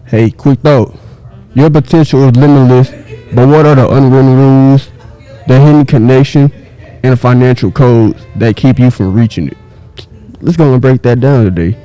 Hey, quick thought. Your potential is limitless, but what are the unwritten rules, the hidden connection, and the financial codes that keep you from reaching it? Let's go and break that down today.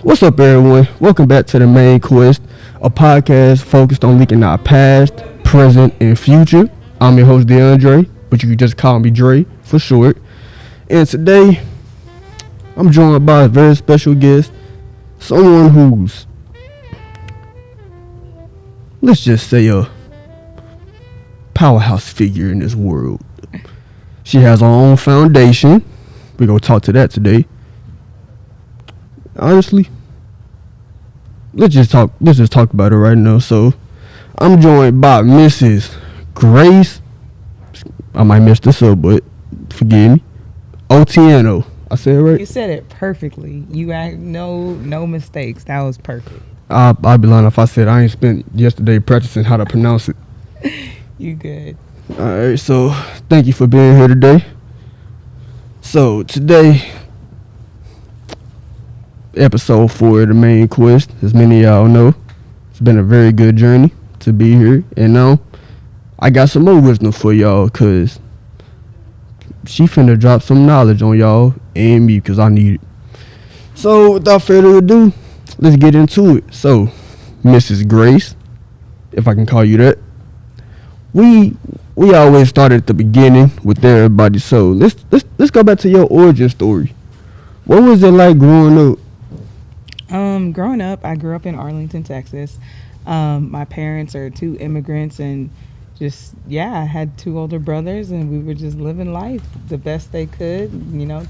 What's up, everyone? Welcome back to the Main Quest, a podcast focused on linking our past, present, and future. I'm your host, DeAndre, but you can just call me Dre for short. And today, I'm joined by a very special guest, someone who's, let's just say, a powerhouse figure in this world. She has her own foundation. We're going to talk to that today. Honestly, let's just talk about it right now. So, I'm joined by Mrs. Grace, I might mess this up, but forgive me, Otieno. I said it right? You said it perfectly. You had no mistakes. That was perfect. I'd be lying if I said I ain't spent yesterday practicing how to pronounce it. You good. Alright, so thank you for being here today. So today, episode 4 of the Main Quest. As many of y'all know, it's been a very good journey to be here. And now, I got some more wisdom for y'all, because she finna drop some knowledge on y'all and me, because I need it. So, without further ado, let's get into it. So, Mrs. Grace, if I can call you that, we always start at the beginning with everybody. So, let's go back to your origin story. What was it like growing up? Growing up, I grew up in Arlington, Texas. My parents are two immigrants, and I had two older brothers, and we were just living life the best they could,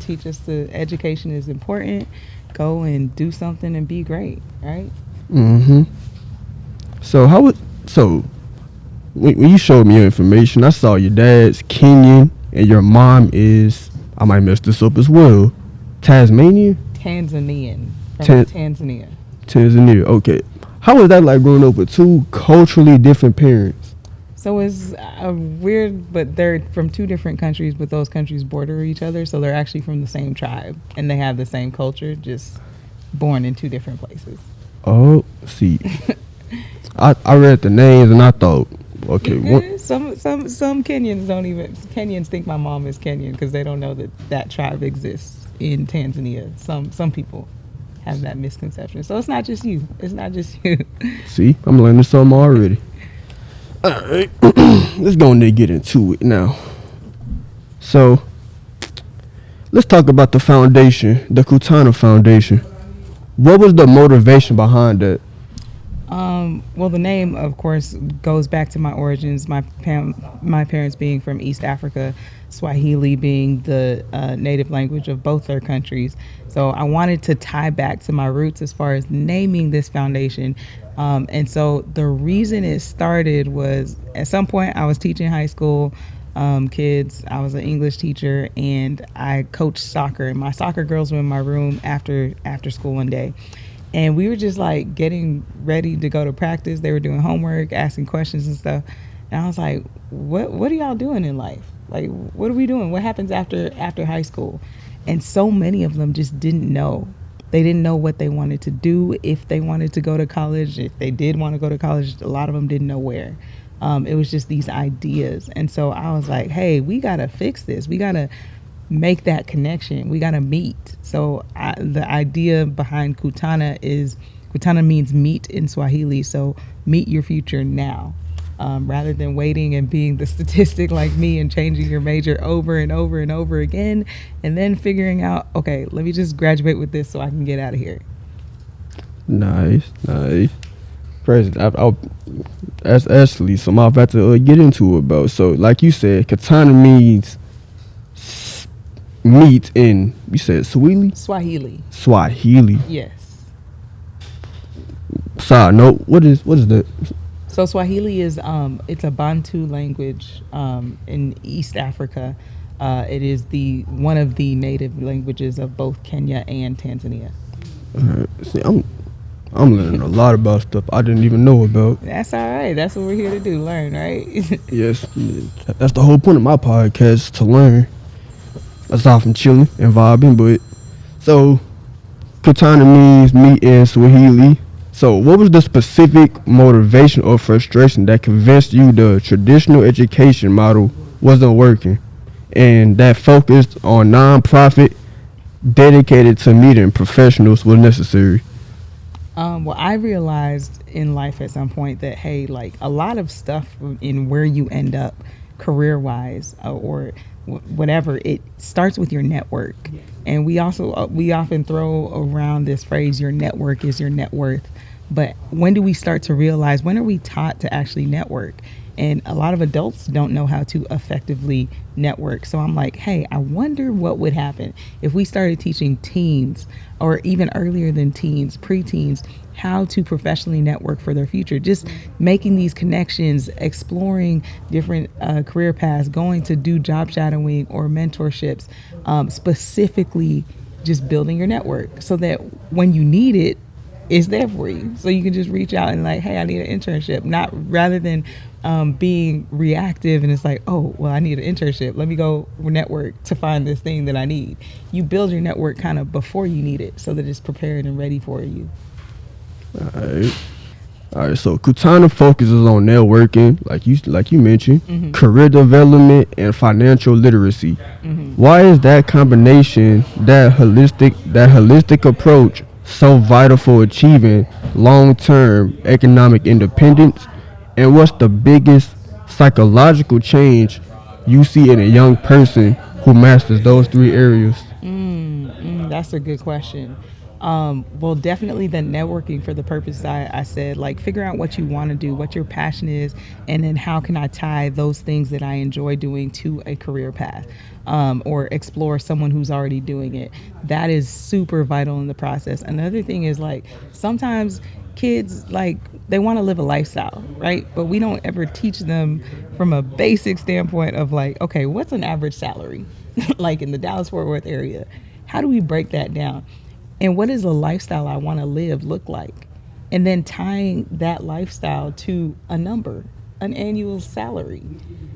teach us the education is important, go and do something and be great, right? Mm-hmm. So when you showed me your information, I saw your dad's Kenyan and your mom is, I might mess this up as well, Tanzanian? Tanzanian. From Tanzania. Tanzania, okay. How was that like growing up with two culturally different parents? So it's weird, but they're from two different countries, but those countries border each other, so they're actually from the same tribe, and they have the same culture, just born in two different places. Oh, see. I read the names and I thought, okay. Some Kenyans think my mom is Kenyan because they don't know that tribe exists in Tanzania. Some people have that misconception. So it's not just you. See, I'm learning something already. All right, let's go and get into it now. So, let's talk about the foundation, the Kutana Foundation. What was the motivation behind that? Well, the name, of course, goes back to my origins. My parents being from East Africa, Swahili being the native language of both their countries. So I wanted to tie back to my roots as far as naming this foundation. And so the reason it started was at some point I was teaching high school kids. I was an English teacher, and I coached soccer. And my soccer girls were in my room after school one day. And we were just like getting ready to go to practice. They were doing homework, asking questions and stuff. And I was like, what are y'all doing in life? Like, what are we doing? What happens after high school? And so many of them just didn't know. They didn't know what they wanted to do, if they wanted to go to college. If they did want to go to college, a lot of them didn't know where. It was just these ideas. And so I was like, hey, we got to fix this. We got to make that connection. We got to meet. So the idea behind Kutana means meet in Swahili. So meet your future now. Rather than waiting and being the statistic like me and changing your major over and over and over again, and then figuring out, okay, let me just graduate with this so I can get out of here. Nice. President, that's actually something I'm about to get into about. So, like you said, Katana means meet in, you said Swahili? Swahili. Yes. Side note, what is that? So Swahili is it's a Bantu language in East Africa. It is one of the native languages of both Kenya and Tanzania. See, I'm learning a lot about stuff I didn't even know about. That's all right. That's what we're here to do, learn, right? Yes, that's the whole point of my podcast, to learn. Aside from chilling and vibing, but so Katana means meet in Swahili. So, what was the specific motivation or frustration that convinced you the traditional education model wasn't working and that focused on nonprofit dedicated to meeting professionals was necessary? Well, I realized in life at some point that, hey, like a lot of stuff in where you end up career wise, or whatever, it starts with your network. And we often throw around this phrase, your network is your net worth. But when do we start to realize, when are we taught to actually network? And a lot of adults don't know how to effectively network. So I'm like, hey, I wonder what would happen if we started teaching teens, or even earlier than teens, preteens, how to professionally network for their future. Just making these connections, exploring different career paths, going to do job shadowing or mentorships, specifically just building your network so that when you need it, it's there for you. So you can just reach out and like, hey, I need an internship. Not rather than being reactive and it's like, oh, well, I need an internship. Let me go network to find this thing that I need. You build your network kind of before you need it so that it's prepared and ready for you. Alright. Alright, so Kutana focuses on networking, like you mentioned, career development and financial literacy. Why is that combination, that holistic approach so vital for achieving long-term economic independence? And what's the biggest psychological change you see in a young person who masters those three areas? That's a good question. Well, definitely the networking for the purpose I said, like figure out what you want to do, what your passion is, and then how can I tie those things that I enjoy doing to a career path, or explore someone who's already doing it. That is super vital in the process. Another thing is like sometimes kids like they want to live a lifestyle, right? But we don't ever teach them from a basic standpoint of like, okay, what's an average salary like in the Dallas Fort Worth area? How do we break that down? And what does a lifestyle I want to live look like? And then tying that lifestyle to a number, an annual salary.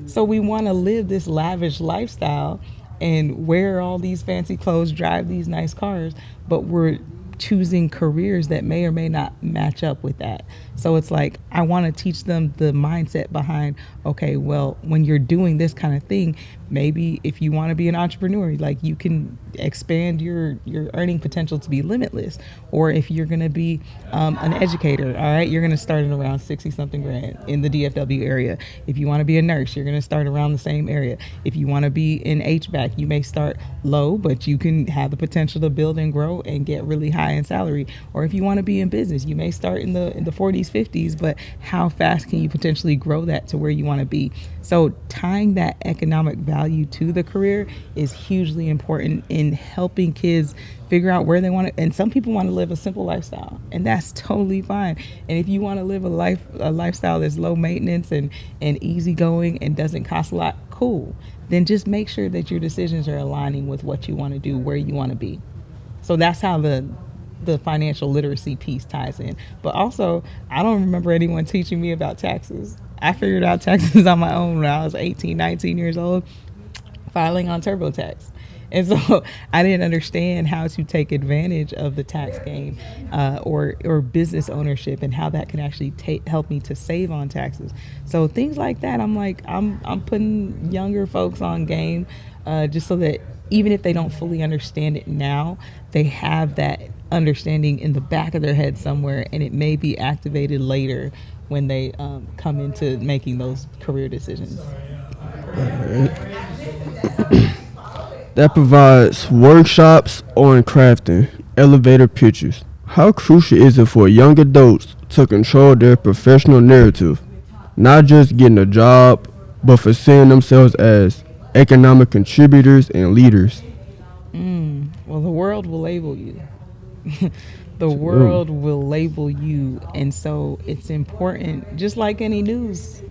So we want to live this lavish lifestyle and wear all these fancy clothes, drive these nice cars, but we're choosing careers that may or may not match up with that. So it's like I want to teach them the mindset behind, okay, well, when you're doing this kind of thing, maybe if you want to be an entrepreneur, like you can expand your earning potential to be limitless. Or if you're going to be an educator, all right, you're going to start at around 60 something grand in the DFW area. If you want to be a nurse, you're going to start around the same area. If you want to be in HVAC, you may start low, but you can have the potential to build and grow and get really high in salary. Or if you want to be in business, you may start in the 40s, 50s, but how fast can you potentially grow that to where you want to be? So tying that economic value to the career is hugely important in helping kids figure out where they want to. And some people want to live a simple lifestyle, and that's totally fine. And if you want to live a lifestyle that's low maintenance and easygoing and doesn't cost a lot, cool. Then just make sure that your decisions are aligning with what you want to do, where you want to be. So that's how the financial literacy piece ties in. But also, I don't remember anyone teaching me about taxes. I figured out taxes on my own when I was 18, 19 years old, filing on TurboTax. And so I didn't understand how to take advantage of the tax game, or business ownership, and how that can actually help me to save on taxes. So things like that, I'm putting younger folks on game, just so that even if they don't fully understand it now, they have that understanding in the back of their head somewhere, and it may be activated later when they come into making those career decisions. That provides workshops on crafting elevator pitches. How crucial is it for young adults to control their professional narrative, not just getting a job, but for seeing themselves as economic contributors and leaders? Well, the world will label you. The world will label you, and so it's important, just like any news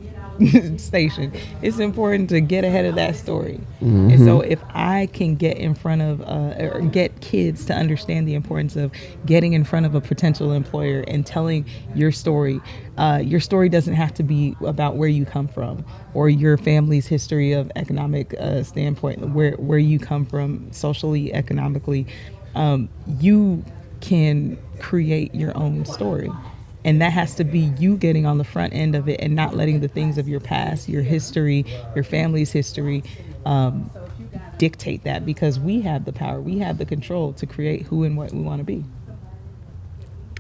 station, it's important to get ahead of that story. And so if I can get in front of or get kids to understand the importance of getting in front of a potential employer and telling your story doesn't have to be about where you come from or your family's history of economic standpoint, where you come from socially, economically. You can create your own story. And that has to be you getting on the front end of it and not letting the things of your past, your history, your family's history, dictate that, because we have the power, we have the control to create who and what we want to be.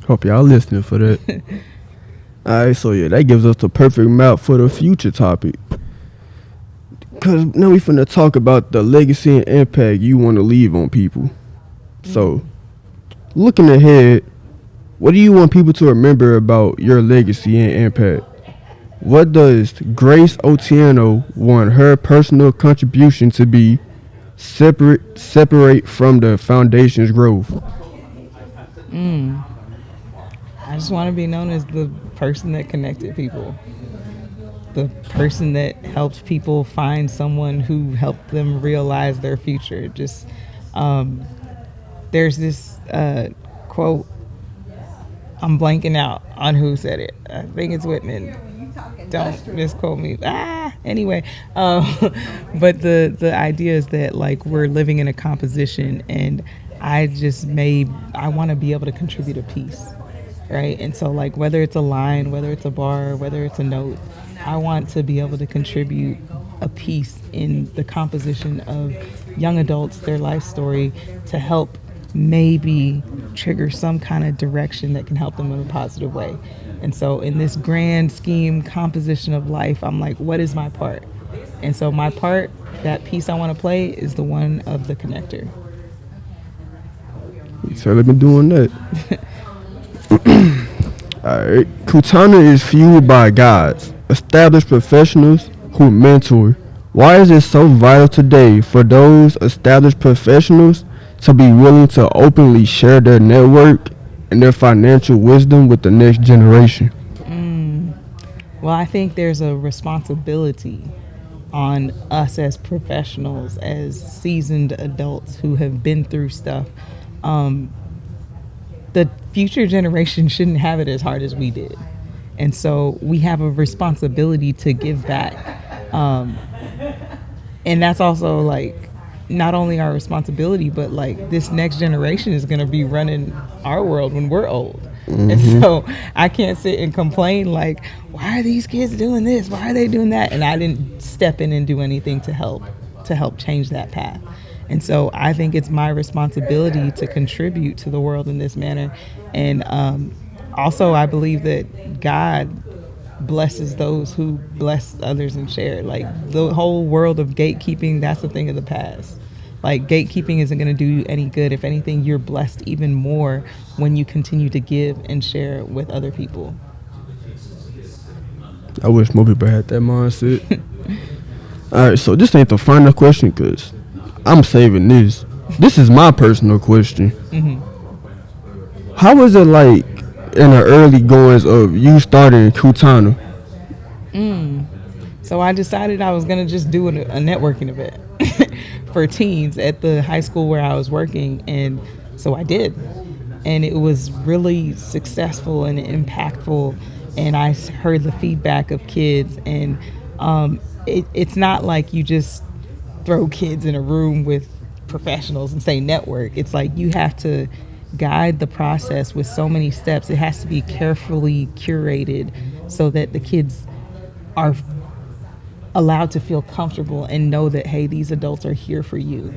Hope y'all listening for that. All right, so yeah, that gives us the perfect map for the future topic. Because now we finna talk about the legacy and impact you want to leave on people. So, looking ahead, what do you want people to remember about your legacy and impact? What does Grace Otieno want her personal contribution to be separate from the foundation's growth? I just want to be known as the person that connected people, the person that helped people find someone who helped them realize their future. Just there's this quote. I'm blanking out on who said it. I think it's Whitman. Don't misquote me. Anyway, but the idea is that like we're living in a composition, and I want to be able to contribute a piece, right? And so like whether it's a line, whether it's a bar, whether it's a note, I want to be able to contribute a piece in the composition of young adults, their life story, to help maybe trigger some kind of direction that can help them in a positive way. And so in this grand scheme composition of life, I'm like, what is my part? And so my part, that piece I want to play, is the one of the connector. You certainly been doing that. Alright. Kutana is fueled by guides, established professionals who mentor. Why is it so vital today for those established professionals to be willing to openly share their network and their financial wisdom with the next generation? Well, I think there's a responsibility on us as professionals, as seasoned adults who have been through stuff. The future generation shouldn't have it as hard as we did. And so we have a responsibility to give back. And that's also like not only our responsibility, but like this next generation is going to be running our world when we're old. And so I can't sit and complain like, why are these kids doing this? Why are they doing that? And I didn't step in and do anything to help change that path. And so I think it's my responsibility to contribute to the world in this manner. And also I believe that God blesses those who bless others and share. Like the whole world of gatekeeping, that's a thing of the past. Like gatekeeping isn't going to do you any good. If anything, you're blessed even more when you continue to give and share with other people. I wish more people had that mindset. All right, so this ain't the final question because I'm saving this. This is my personal question. How was it like in the early goings of you starting Kutana? So I decided I was going to just do a networking event for teens at the high school where I was working. And so I did. And it was really successful and impactful. And I heard the feedback of kids. And it's not like you just throw kids in a room with professionals and say network. It's like you have to guide the process with so many steps. It has to be carefully curated so that the kids are allowed to feel comfortable and know that, hey, these adults are here for you.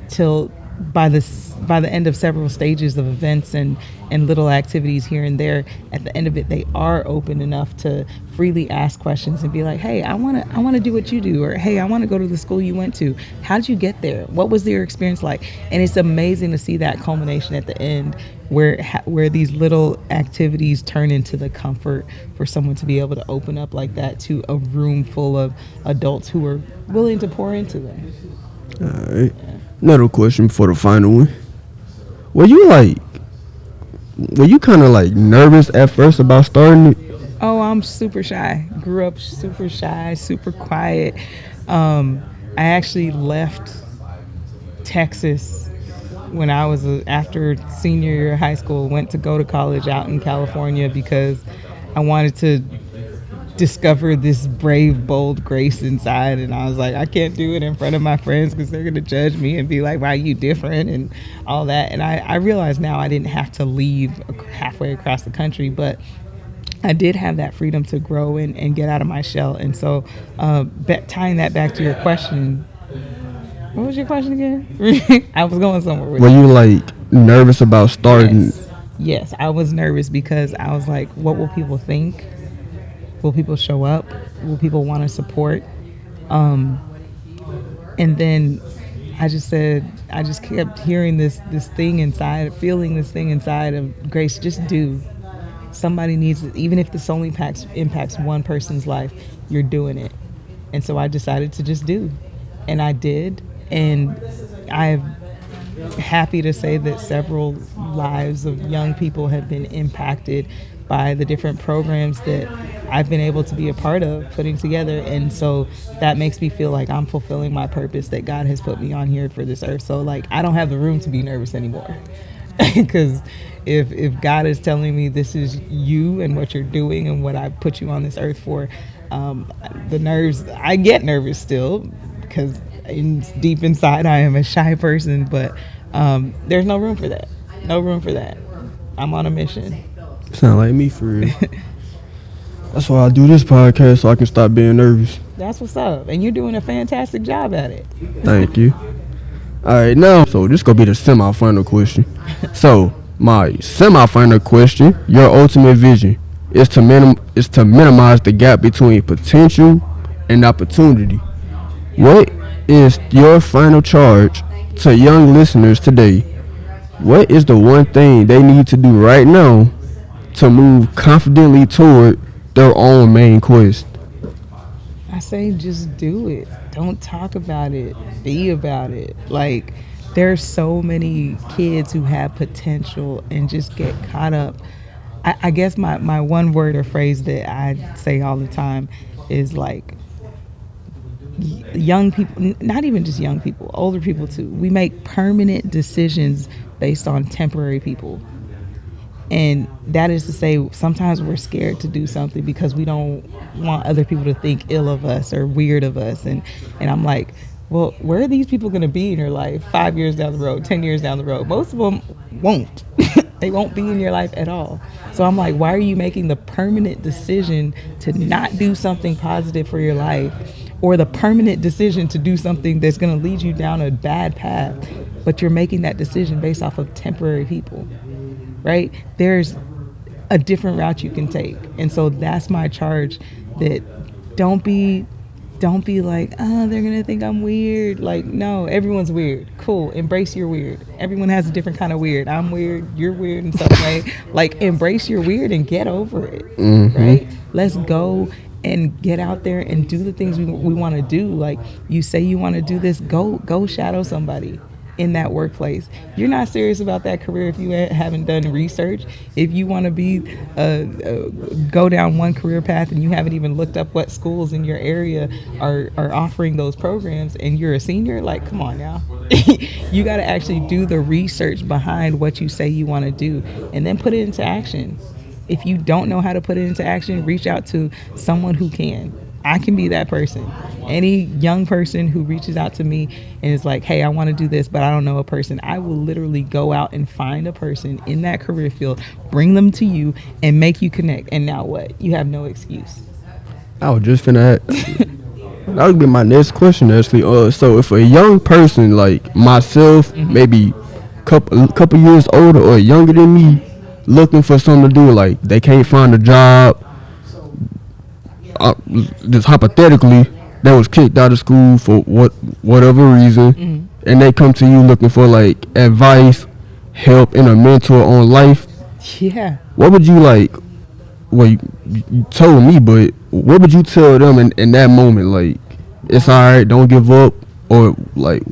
Till by the end of several stages of events and little activities here and there, at the end of it, they are open enough to freely ask questions and be like, hey, I want to do what you do, or hey, I want to go to the school you went to. How did you get there? What was your experience like? And it's amazing to see that culmination at the end where these little activities turn into the comfort for someone to be able to open up like that to a room full of adults who are willing to pour into them. All right. Another question for the final one. Were you kind of like nervous at first about starting it? Oh, I'm super shy. Grew up super shy, super quiet. I actually left Texas when I was after senior year of high school, went to go to college out in California because I wanted to discover this brave, bold Grace inside. And I was like, I can't do it in front of my friends because they're going to judge me and be like, why are you different and all that. And I realized now I didn't have to leave halfway across the country, but I did have that freedom to grow and get out of my shell. And so, tying that back to your question, what was your question again? I was going somewhere with Were it. you like nervous about starting? Yes. Yes, I was nervous because I was like, what will people think? Will people show up? Will people want to support? Um, and then I just kept hearing this thing inside, feeling this thing inside of Grace. Just do. Somebody needs it, even if this only impacts one person's life. You're doing it, and so I decided to just do, and I did, and I'm happy to say that several lives of young people have been impacted by the different programs that I've been able to be a part of putting together. And so that makes me feel like I'm fulfilling my purpose that God has put me on here for this earth. So like I don't have the room to be nervous anymore. Because if God is telling me this is you and what you're doing and what I put you on this earth for, the nerves, I get nervous still because deep inside I am a shy person, but there's no room for that. No room for that. I'm on a mission. Sound like me for real. That's why I do this podcast so I can stop being nervous. That's what's up. And you're doing a fantastic job at it. Thank you. All right, now, so this gonna be the semi-final question. So, my semi-final question: your ultimate vision is to minimize the gap between potential and opportunity. What is your final charge to young listeners today? What is the one thing they need to do right now to move confidently toward their own main quest? I say just do it. Don't talk about it. Be about it. Like there's so many kids who have potential and just get caught up. I guess my one word or phrase that I say all the time is like young people, not even just young people, older people too. We make permanent decisions based on temporary people. And that is to say, sometimes we're scared to do something because we don't want other people to think ill of us or weird of us. And I'm like, well, where are these people going to be in your life 5 years down the road, 10 years down the road? Most of them won't. They won't be in your life at all. So I'm like, why are you making the permanent decision to not do something positive for your life, or the permanent decision to do something that's going to lead you down a bad path, but you're making that decision based off of temporary people? Right? There's a different route you can take. And so that's my charge, that don't be like, oh, they're going to think I'm weird. Like, no, everyone's weird. Cool. Embrace your weird. Everyone has a different kind of weird. I'm weird. You're weird in some way. Like, embrace your weird and get over it. Right? Let's go and get out there and do the things we want to do. Like, you say you want to do this, go shadow somebody in that workplace. You're not serious about that career if you haven't done research. If you want to be go down one career path and you haven't even looked up what schools in your area are offering those programs, and you're a senior, like, come on now. You got to actually do the research behind what you say you want to do and then put it into action. If you don't know how to put it into action, reach out to someone who can. I can be that person. Any young person who reaches out to me and is like, hey, I want to do this, but I don't know a person, I will literally go out and find a person in that career field, bring them to you, and make you connect. And now what? You have no excuse. I was just finna ask. That would be my next question, actually. So if a young person like myself, maybe couple years older or younger than me, looking for something to do, like they can't find a job, just hypothetically, they was kicked out of school for whatever reason, and they come to you looking for like advice, help, and a mentor on life. Yeah. What would you like? Well, you told me, but what would you tell them in that moment? Like, it's alright, don't give up, or like,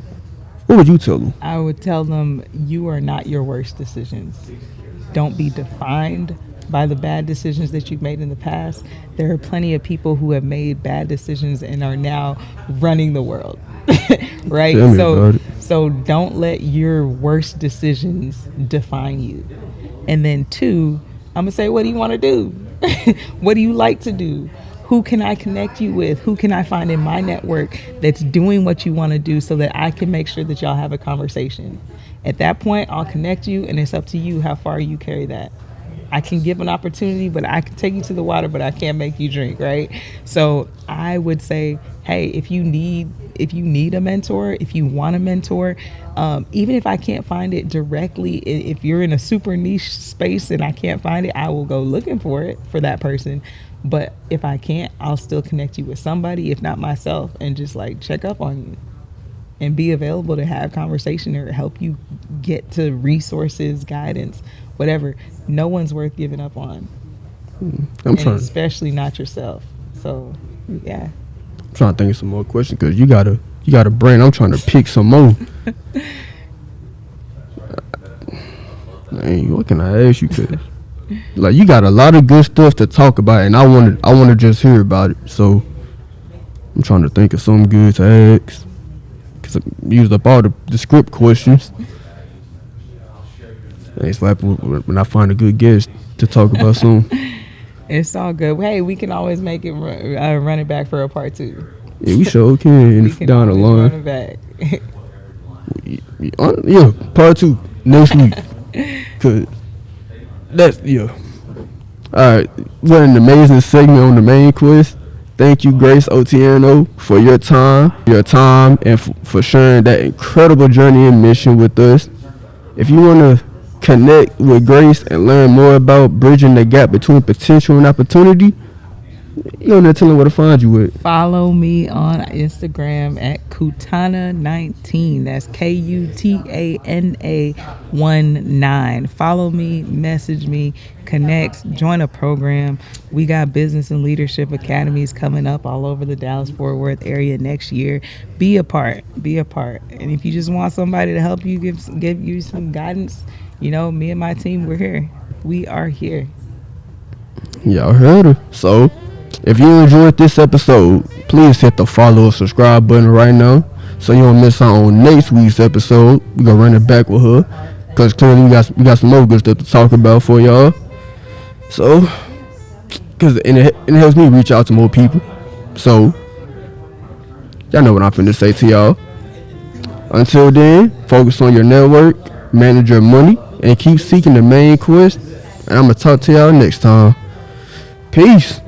what would you tell them? I would tell them, you are not your worst decisions. Don't be defined by the bad decisions that you've made in the past. There are plenty of people who have made bad decisions and are now running the world. Right? So don't let your worst decisions define you. And then 2, I'm gonna say, what do you want to do? What do you like to do? Who can I connect you with? Who can I find in my network that's doing what you want to do, so that I can make sure that y'all have a conversation? At that point, I'll connect you, and it's up to you how far you carry that. I can give an opportunity, but I can take you to the water, but I can't make you drink, right? So I would say, hey, if you need a mentor, if you want a mentor, even if I can't find it directly, if you're in a super niche space and I can't find it, I will go looking for it for that person. But if I can't, I'll still connect you with somebody, if not myself, and just like check up on you and be available to have conversation or help you get to resources, guidance, whatever. No one's worth giving up on. Especially not yourself. So, yeah. I'm trying to think of some more questions because you got a brain. I'm trying to pick some more. Dang, what can I ask you? Cause like you got a lot of good stuff to talk about, and I want to just hear about it. So I'm trying to think of something good to ask. Cause I used up all the script questions. It's like when I find a good guest to talk about something. It's all good. Hey, we can always make it run it back for a part 2. Yeah, we sure can. Down the line. Run it back. Yeah, part 2 next week. Cause that's All right, what an amazing segment on the main quest. Thank you, Grace Otieno, for your time, and for sharing that incredible journey and mission with us. If you want to connect with Grace and learn more about bridging the gap between potential and opportunity, you know, tell them where to find you with. Follow me on Instagram at Kutana19. That's Kutana19. Follow me, message me, connect, join a program. We got business and leadership academies coming up all over the Dallas-Fort Worth area next year. Be a part. And if you just want somebody to help you, give you some guidance, you know, me and my team, we're here. We are here. Y'all heard her. So, if you enjoyed this episode, please hit the follow or subscribe button right now so you don't miss out on next week's episode. We're going to run it back with her because clearly we got some more good stuff to talk about for y'all. So, because it helps me reach out to more people. So, y'all know what I'm finna say to y'all. Until then, focus on your network, manage your money, and keep seeking the main quest. And I'm going to talk to y'all next time. Peace.